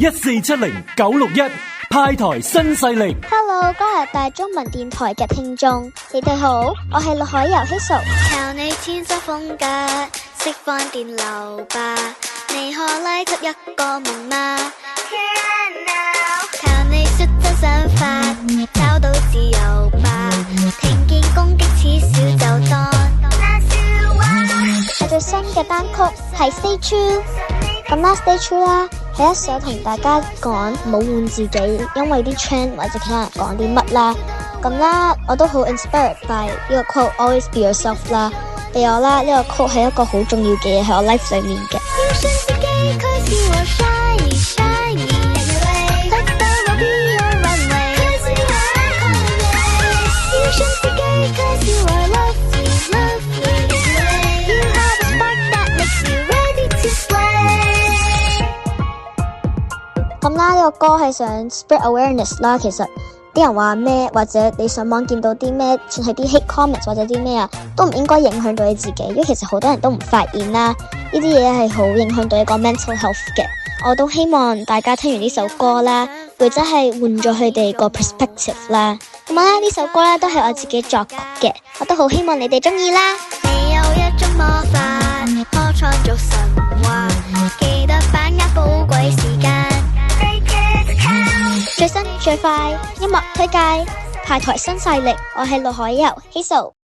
1470-961派台新勢力。 Hello， 加拿大中文電台嘅聽眾，你哋好，我係陸海游希素。靠你天生風格，識翻電流吧，你可拉給一個夢嗎？靠你率真想法，找到自由吧，聽見攻擊恥笑就當係最新嘅單曲係 Stay True， 咁啦 Stay True 啦，係一首同大家講冇換自己，因為啲 trend 或者其他人講啲乜啦，咁啦我都好 inspired by 呢個 quote Always be yourself 啦，俾我啦，呢個 quote 係一個好重要嘅嘢喺我 life 裏面嘅。咁啦，呢個歌係想 spread awareness 啦。其實啲人話咩，或者你上網見到啲咩，算係啲 hate comments 或者啲咩啊，都唔應該影響到你自己，因為其實好多人都唔發現啦。呢啲嘢係好影響到一個 mental health 嘅。我都希望大家聽完呢首歌啦，會真係換咗佢哋個 perspective 啦。咁啦，呢首歌咧都係我自己作曲嘅，我都好希望你哋中意啦。你有一種魔法，可創造神話，記得把握寶貴時間。最新最快音樂推介，派台新勢力，我係陸海游希素。